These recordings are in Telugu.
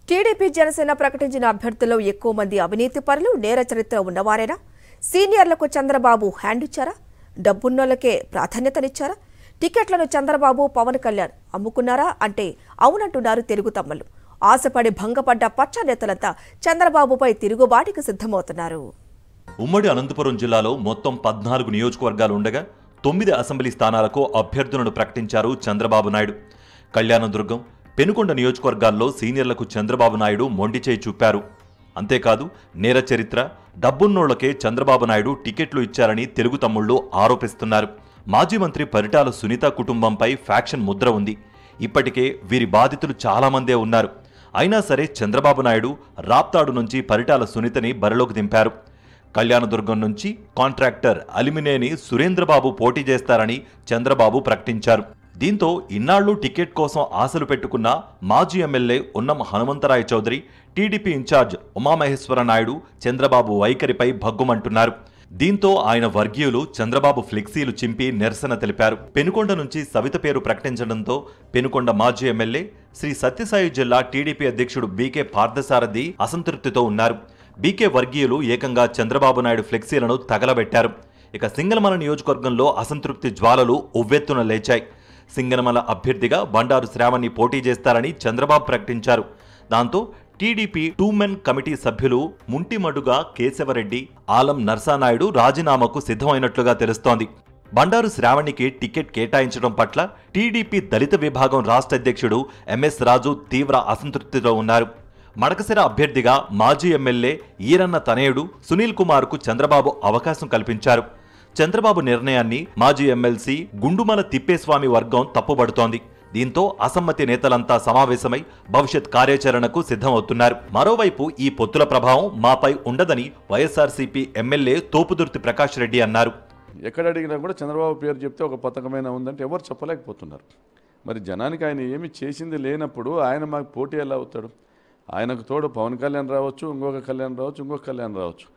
టీడీపీ జనసేన ప్రకటించిన అభ్యర్థుల్లో ఎక్కువ మంది అవినీతి పరులు నేర చరిత్ర ఉన్నవారేనా? సీనియర్లకు చంద్రబాబు హ్యాండ్ ఇచ్చారా? డబ్బున్నోళ్లకే ప్రాధాన్యతనిచ్చారా? టికెట్లను చంద్రబాబు పవన్ కళ్యాణ్ అమ్ముకున్నారా అంటే అవునంటున్నారు తెలుగు తమ్ముళ్లు. ఆశపడి భంగపడ్డ పచ్చ నేతలంతా చంద్రబాబుపై తిరుగుబాటుకు సిద్ధమవుతున్నారు. ఉమ్మడి అనంతపురం జిల్లాలో మొత్తం 14 నియోజకవర్గాలు ఉండగా 9 అసెంబ్లీ స్థానాలకు అభ్యర్థులను ప్రకటించారు చంద్రబాబు నాయుడు. కళ్యాణదుర్గం, పెనుకొండ నియోజకవర్గాల్లో సీనియర్లకు చంద్రబాబు నాయుడు మొండిచేయి చూపారు. అంతేకాదు నేర చరిత్ర, డబ్బున్నోళ్లకే చంద్రబాబు నాయుడు టికెట్లు ఇచ్చారని తెలుగు తమ్ముళ్లు ఆరోపిస్తున్నారు. మాజీ మంత్రి పరిటాల సునీత కుటుంబంపై ఫ్యాక్షన్ ముద్ర ఉంది. ఇప్పటికే వీరి బాధితులు చాలామందే ఉన్నారు. అయినా సరే చంద్రబాబు నాయుడు రాప్తాడు నుంచి పరిటాల సునీతని బరిలోకి దింపారు. కళ్యాణదుర్గం నుంచి కాంట్రాక్టర్ అలిమినేని సురేంద్రబాబు పోటీ చేస్తారని చంద్రబాబు ప్రకటించారు. దీంతో ఇన్నాళ్లు టికెట్ కోసం ఆశలు పెట్టుకున్న మాజీ ఎమ్మెల్యే ఉన్నం హనుమంతరాయ చౌదరి, టీడీపీ ఇన్ఛార్జ్ ఉమామహేశ్వర నాయుడు చంద్రబాబు వైఖరిపై భగ్గుమంటున్నారు. దీంతో ఆయన వర్గీయులు చంద్రబాబు ఫ్లెక్సీలు చింపి నిరసన తెలిపారు. పెనుకొండ నుంచి సవిత పేరు ప్రకటించడంతో పెనుకొండ మాజీ ఎమ్మెల్యే శ్రీ సత్యసాయి జిల్లా టీడీపీ అధ్యక్షుడు బీకే పార్థసారథి అసంతృప్తితో ఉన్నారు. బీకే వర్గీయులు ఏకంగా చంద్రబాబు నాయుడు ఫ్లెక్సీలను తగలబెట్టారు. ఇక సింగనమల నియోజకవర్గంలో అసంతృప్తి జ్వాలలు ఉవ్వెత్తున లేచాయి. సింగనమల అభ్యర్థిగా బండారు శ్రావణ్ని పోటీ చేస్తారని చంద్రబాబు ప్రకటించారు. దాంతో టీడీపీ 2 మెన్ కమిటీ సభ్యులు ముంటిమడుగా కేశవరెడ్డి, ఆలం నర్సానాయుడు రాజీనామాకు సిద్ధమైనట్లుగా తెలుస్తోంది. బండారు శ్రావణ్నికి టికెట్ కేటాయించడం పట్ల టీడీపీ దళిత విభాగం రాష్ట్ర అధ్యక్షుడు ఎంఎస్ రాజు తీవ్ర అసంతృప్తితో ఉన్నారు. మడకశిర అభ్యర్థిగా మాజీ ఎమ్మెల్యే ఈరన్న తనయుడు సునీల్ కుమార్కు చంద్రబాబు అవకాశం కల్పించారు. చంద్రబాబు నిర్ణయాన్ని మాజీ ఎమ్మెల్సీ గుండుమల తిప్పేస్వామి వర్గం తప్పుబడుతోంది. దీంతో అసమ్మతి నేతలంతా సమావేశమై భవిష్యత్ కార్యాచరణకు సిద్ధమవుతున్నారు. మరోవైపు ఈ పొత్తుల ప్రభావం మాపై ఉండదని వైఎస్ఆర్సీపీ ఎమ్మెల్యే తోపుదుర్తి ప్రకాష్ రెడ్డి అన్నారు. ఎక్కడ అడిగినా కూడా చంద్రబాబు పేరు చెప్తే ఒక పథకమైన ఉందంటే ఎవరు చెప్పలేకపోతున్నారు. మరి జనానికి ఆయన ఏమి చేసింది లేనప్పుడు ఆయన మాకు పోటీ ఎలా అవుతాడు? ఆయనకు తోడు పవన్ కళ్యాణ్ రావచ్చు, ఇంకొక కళ్యాణ్ రావచ్చు, ఇంకొక కళ్యాణ్ రావచ్చు.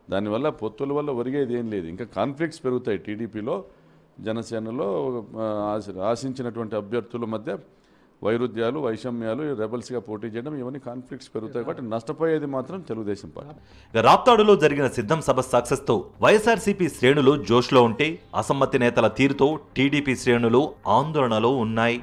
దానివల్ల పొత్తుల వల్ల ఒరిగేది ఏం లేదు. ఇంకా కాన్ఫ్లిక్ట్స్ పెరుగుతాయి. టీడీపీలో జనసేనలో ఆశించినటువంటి అభ్యర్థుల మధ్య వైరుధ్యాలు, వైషమ్యాలు, రెబల్స్గా పోటీ చేయడం, ఇవన్నీ కాన్ఫ్లిక్ట్స్ పెరుగుతాయి. కాబట్టి నష్టపోయేది మాత్రం తెలుగుదేశం పార్టీ. రాప్తాడులో జరిగిన సిద్ధం సభ సక్సెస్ తో వైఎస్ఆర్సీపీ శ్రేణులు జోష్లో ఉంటే అసమ్మతి నేతల తీరుతో టీడీపీ శ్రేణులు ఆందోళనలో ఉన్నాయి.